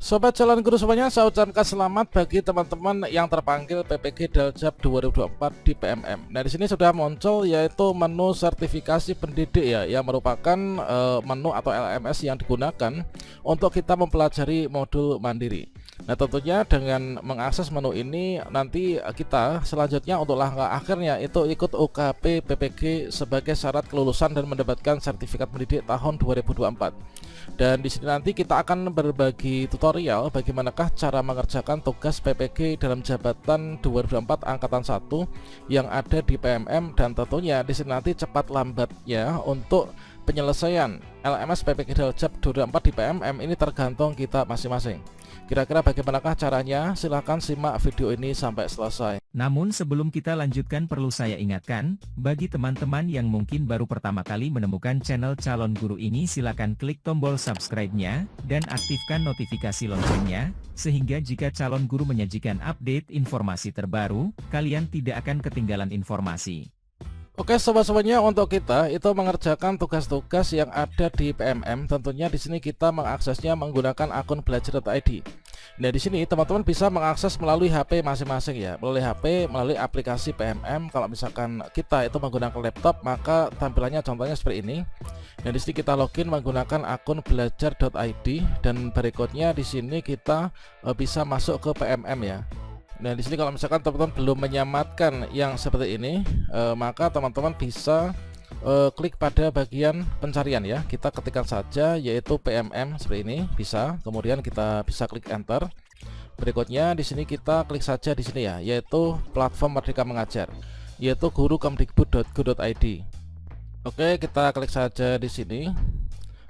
Sobat Calon Guru semuanya, saya ucapkan selamat bagi teman-teman yang terpanggil PPG Daljab 2024 di PMM. Nah, di sini sudah muncul yaitu menu sertifikasi pendidik ya, yang merupakan menu atau LMS yang digunakan untuk kita mempelajari modul mandiri. Nah, tentunya dengan mengakses menu ini nanti kita selanjutnya untuk langkah akhirnya itu ikut UKP PPG sebagai syarat kelulusan dan mendapatkan sertifikat pendidik tahun 2024. Dan di sini nanti kita akan berbagi tutorial bagaimanakah cara mengerjakan tugas PPG dalam jabatan 2024 angkatan 1 yang ada di PMM, dan tentunya di sini nanti cepat lambatnya untuk penyelesaian LMS PPG Daljab 2024 di PMM ini tergantung kita masing-masing. Kira-kira bagaimanakah caranya? Silahkan simak video ini sampai selesai. Namun sebelum kita lanjutkan perlu saya ingatkan, bagi teman-teman yang mungkin baru pertama kali menemukan channel Calon Guru ini silakan klik tombol subscribe-nya, dan aktifkan notifikasi loncengnya, sehingga jika Calon Guru menyajikan update informasi terbaru, kalian tidak akan ketinggalan informasi. Oke sobat-sobatnya, untuk kita itu mengerjakan tugas-tugas yang ada di PMM, tentunya di sini kita mengaksesnya menggunakan akun belajar.id. Nah, di sini teman-teman bisa mengakses melalui HP masing-masing ya, melalui HP, melalui aplikasi PMM. Kalau misalkan kita itu menggunakan laptop, maka tampilannya contohnya seperti ini. Nah, di sini kita login menggunakan akun belajar.id, dan berikutnya di sini kita bisa masuk ke PMM ya. Nah, di sini kalau misalkan teman-teman belum menyamatkan yang seperti ini, maka teman-teman bisa klik pada bagian pencarian ya. Kita ketikkan saja yaitu PMM seperti ini, bisa. Kemudian kita bisa klik enter. Berikutnya di sini kita klik saja di sini ya, yaitu platform Merdeka Mengajar, yaitu guru.kemdikbud.go.id. Oke, kita klik saja di sini.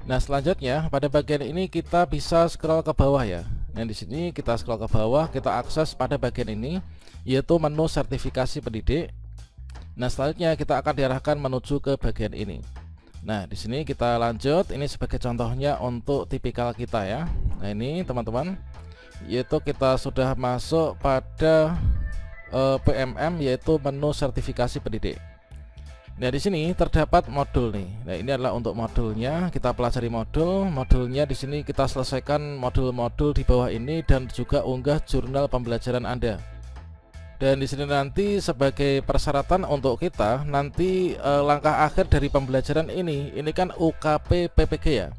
Nah, selanjutnya pada bagian ini kita bisa scroll ke bawah ya. Nah, di sini kita scroll ke bawah, kita akses pada bagian ini yaitu menu sertifikasi pendidik. Nah, selanjutnya kita akan diarahkan menuju ke bagian ini. Nah, di sini kita lanjut, ini sebagai contohnya untuk tipikal kita ya. Nah, ini teman-teman, yaitu kita sudah masuk pada PMM yaitu menu sertifikasi pendidik. Nah, di sini terdapat modul nih. Nah, ini adalah untuk modulnya. Kita pelajari modulnya di sini kita selesaikan modul-modul di bawah ini dan juga unggah jurnal pembelajaran Anda. Dan di sini nanti sebagai persyaratan untuk kita nanti langkah akhir dari pembelajaran ini kan UKP PPG ya.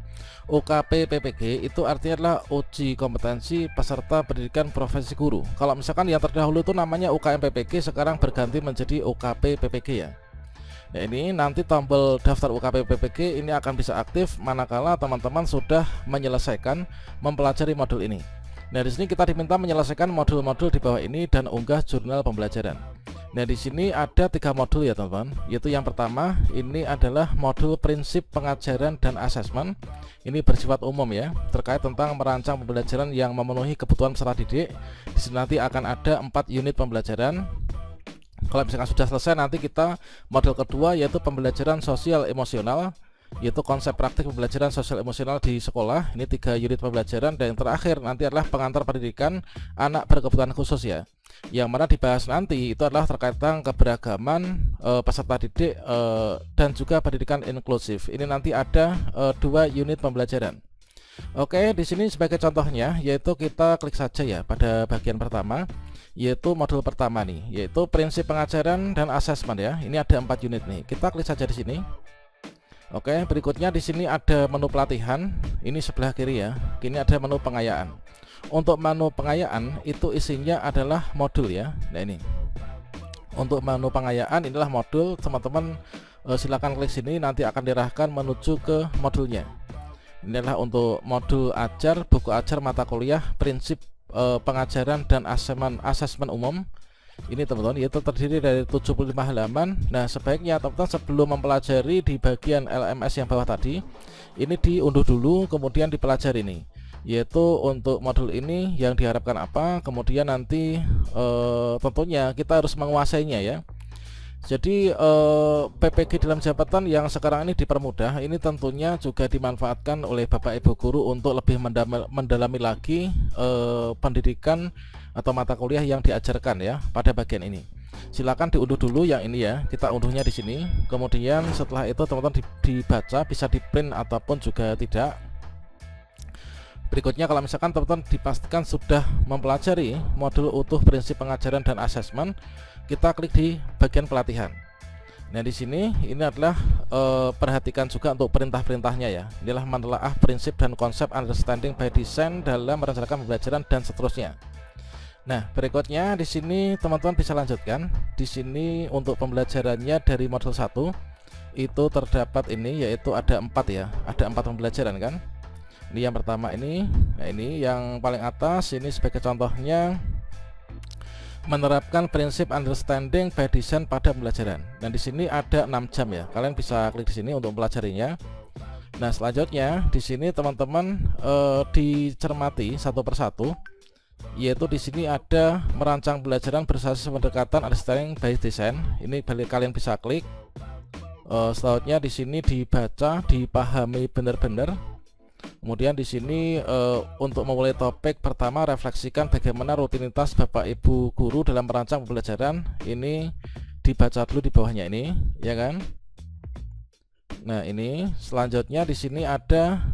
UKP PPG itu artinya adalah uji kompetensi peserta pendidikan profesi guru. Kalau misalkan yang terdahulu itu namanya UKM PPG, sekarang berganti menjadi UKP PPG ya. Nah, ini nanti tombol daftar UKP PPG ini akan bisa aktif manakala teman-teman sudah menyelesaikan mempelajari modul ini. Nah, di sini kita diminta menyelesaikan modul-modul di bawah ini dan unggah jurnal pembelajaran. Nah, di sini ada 3 modul ya teman-teman. Yaitu yang pertama ini adalah modul prinsip pengajaran dan asesmen. Ini bersifat umum ya, terkait tentang merancang pembelajaran yang memenuhi kebutuhan peserta didik. Di sini nanti akan ada 4 unit pembelajaran. Kalau misalkan sudah selesai, nanti kita modul kedua yaitu pembelajaran sosial emosional, yaitu konsep praktik pembelajaran sosial emosional di sekolah. Ini 3 unit pembelajaran, dan yang terakhir nanti adalah pengantar pendidikan anak berkebutuhan khusus ya, yang mana dibahas nanti itu adalah terkait tentang keberagaman peserta didik dan juga pendidikan inklusif. Ini nanti ada 2 unit pembelajaran. Oke, di sini sebagai contohnya yaitu kita klik saja ya pada bagian pertama, yaitu modul pertama nih, yaitu prinsip pengajaran dan asesmen ya. Ini ada 4 unit nih. Kita klik saja di sini. Oke, berikutnya di sini ada menu pelatihan. Ini sebelah kiri ya. Ini ada menu pengayaan. Untuk menu pengayaan itu isinya adalah modul ya. Nah, ini. Untuk menu pengayaan inilah modul, teman-teman silakan klik sini, nanti akan diarahkan menuju ke modulnya. Ini adalah untuk modul ajar, buku ajar mata kuliah, prinsip pengajaran dan asesmen umum. Ini teman-teman, yaitu terdiri dari 75 halaman. Nah, sebaiknya teman-teman sebelum mempelajari di bagian LMS yang bawah tadi, ini diunduh dulu kemudian dipelajari nih. Yaitu untuk modul ini yang diharapkan apa, kemudian nanti tentunya kita harus menguasainya ya. Jadi PPG dalam jabatan yang sekarang ini dipermudah, ini tentunya juga dimanfaatkan oleh Bapak Ibu guru untuk lebih mendalami lagi pendidikan atau mata kuliah yang diajarkan ya pada bagian ini. Silakan diunduh dulu yang ini ya, kita unduhnya di sini. Kemudian setelah itu teman-teman dibaca, bisa di print ataupun juga tidak. Berikutnya, kalau misalkan teman-teman dipastikan sudah mempelajari modul utuh prinsip pengajaran dan asesmen, kita klik di bagian pelatihan. Nah, di sini ini adalah perhatikan juga untuk perintah-perintahnya ya. Inilah menelaah prinsip dan konsep understanding by design dalam merencanakan pembelajaran dan seterusnya. Nah, berikutnya di sini teman-teman bisa lanjutkan. Di sini untuk pembelajarannya dari modul 1 itu terdapat ini, yaitu ada 4 ya. Ada 4 pembelajaran kan. Ini yang pertama ini. Nah, ini yang paling atas ini sebagai contohnya, menerapkan prinsip understanding by design pada pembelajaran. Dan di sini ada 6 jam ya. Kalian bisa klik di sini untuk mempelajarinya. Nah, selanjutnya di sini teman-teman dicermati satu persatu, yaitu di sini ada merancang pembelajaran berbasis pendekatan understanding by design. Ini kalian bisa klik. Selanjutnya di sini dibaca, dipahami benar-benar. Kemudian di sini untuk memulai topik pertama, refleksikan bagaimana rutinitas Bapak Ibu guru dalam merancang pembelajaran. Ini dibaca dulu di bawahnya ini, ya kan? Nah, ini selanjutnya di sini ada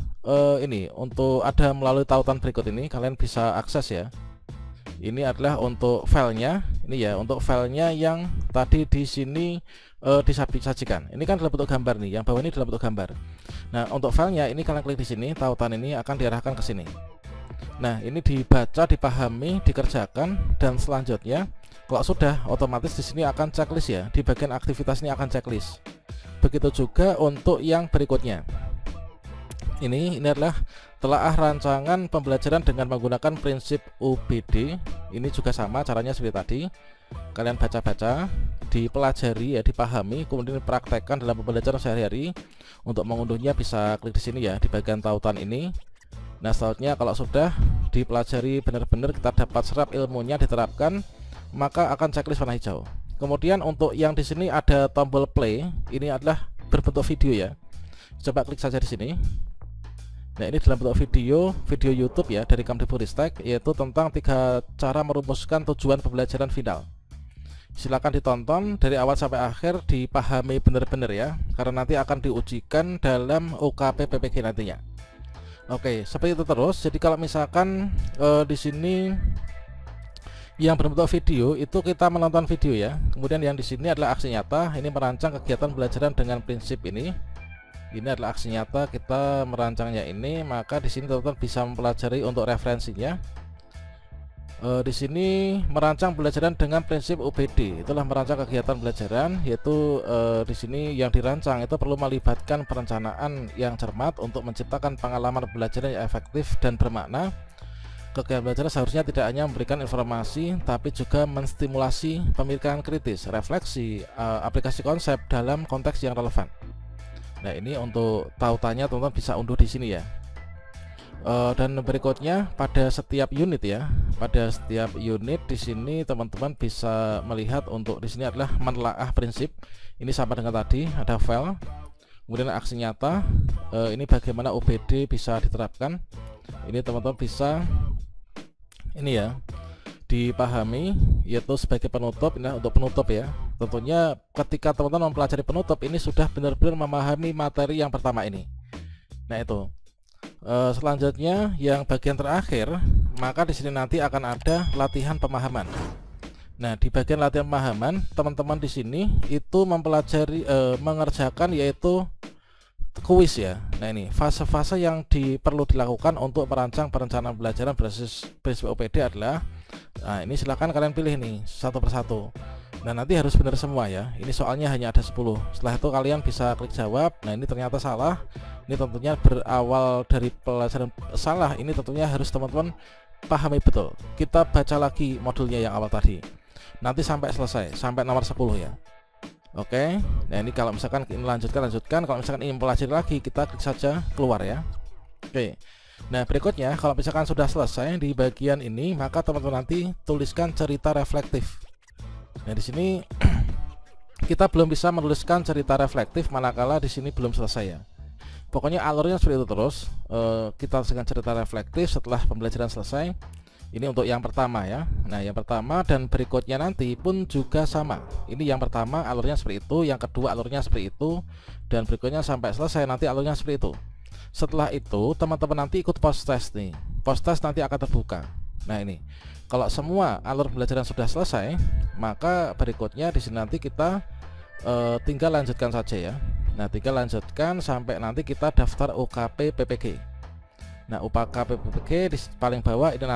ini untuk ada melalui tautan berikut ini, kalian bisa akses ya. Ini adalah untuk filenya, ini ya untuk filenya yang tadi di sini disajikan. Ini kan dalam bentuk gambar nih, yang bawah ini dalam bentuk gambar. Nah, untuk filenya ini kalian klik di sini, tautan ini akan diarahkan ke sini. Nah, ini dibaca, dipahami, dikerjakan, dan selanjutnya kalau sudah otomatis di sini akan checklist ya. Di bagian aktivitas ini akan checklist. Begitu juga untuk yang berikutnya. Ini adalah telaah rancangan pembelajaran dengan menggunakan prinsip UBD. Ini juga sama caranya seperti tadi. Kalian baca-baca, dipelajari ya, dipahami, kemudian dipraktekkan dalam pembelajaran sehari-hari. Untuk mengunduhnya bisa klik di sini ya, di bagian tautan ini. Nah, selanjutnya kalau sudah dipelajari benar-benar, kita dapat serap ilmunya, diterapkan, maka akan checklist warna hijau. Kemudian untuk yang di sini ada tombol play, ini adalah berbentuk video ya. Coba klik saja di sini. Nah, ini dalam bentuk video YouTube ya dari Kemdikbudristek, yaitu tentang 3 cara merumuskan tujuan pembelajaran final. Silakan ditonton dari awal sampai akhir, dipahami benar-benar ya, karena nanti akan diujikan dalam UKP PPG nantinya. Oke, seperti itu terus. Jadi kalau misalkan di sini yang berbentuk video itu kita menonton video ya. Kemudian yang di sini adalah aksi nyata, ini merancang kegiatan pembelajaran dengan prinsip ini. Ini adalah aksi nyata, kita merancangnya ini, maka di sini teman-teman bisa mempelajari untuk referensinya. Di sini merancang pembelajaran dengan prinsip UBD, itulah merancang kegiatan pembelajaran, yaitu di sini yang dirancang itu perlu melibatkan perencanaan yang cermat untuk menciptakan pengalaman pembelajaran yang efektif dan bermakna. Kegiatan belajar seharusnya tidak hanya memberikan informasi, tapi juga menstimulasi pemikiran kritis, refleksi, aplikasi konsep dalam konteks yang relevan. Nah, ini untuk tautannya teman-teman bisa unduh di sini ya. Dan berikutnya pada setiap unit ya, pada setiap unit di sini teman-teman bisa melihat untuk di sini adalah menelaah prinsip. Ini sama dengan tadi, ada file, kemudian aksi nyata. Ini bagaimana UBD bisa diterapkan. Ini teman-teman bisa ini ya, dipahami, yaitu sebagai penutup. Ini untuk penutup ya. Tentunya ketika teman-teman mempelajari penutup ini sudah benar-benar memahami materi yang pertama ini. Nah, itu. Selanjutnya yang bagian terakhir, maka di sini nanti akan ada latihan pemahaman. Nah, di bagian latihan pemahaman, teman-teman di sini itu mempelajari mengerjakan yaitu kuis ya. Nah, ini fase-fase yang perlu dilakukan untuk merancang perencanaan pembelajaran berbasis prinsip OPD adalah, nah ini silahkan kalian pilih nih satu persatu. Nah, nanti harus benar semua ya. Ini soalnya hanya ada 10. Setelah itu kalian bisa klik jawab. Nah, ini ternyata salah. Ini tentunya berawal dari pelajaran salah. Ini tentunya harus teman-teman pahami betul. Kita baca lagi modulnya yang awal tadi. Nanti sampai selesai, sampai nomor 10 ya. Oke. Nah, ini kalau misalkan ini lanjutkan. Kalau misalkan ingin pelajari lagi, kita klik saja keluar ya. Oke. Nah, berikutnya kalau misalkan sudah selesai di bagian ini, maka teman-teman nanti tuliskan cerita reflektif. Nah, di sini kita belum bisa menuliskan cerita reflektif manakala di sini belum selesai ya. Pokoknya alurnya seperti itu terus. Kita tuliskan cerita reflektif setelah pembelajaran selesai. Ini untuk yang pertama ya. Nah, yang pertama dan berikutnya nanti pun juga sama. Ini yang pertama alurnya seperti itu, yang kedua alurnya seperti itu, dan berikutnya sampai selesai nanti alurnya seperti itu. Setelah itu teman-teman nanti ikut post test nih. Post test nanti akan terbuka. Nah ini, kalau semua alur pembelajaran sudah selesai, maka berikutnya di sini nanti kita tinggal lanjutkan saja ya. Nah, tinggal lanjutkan sampai nanti kita daftar UKP PPG. Nah, UKP PPG di paling bawah ini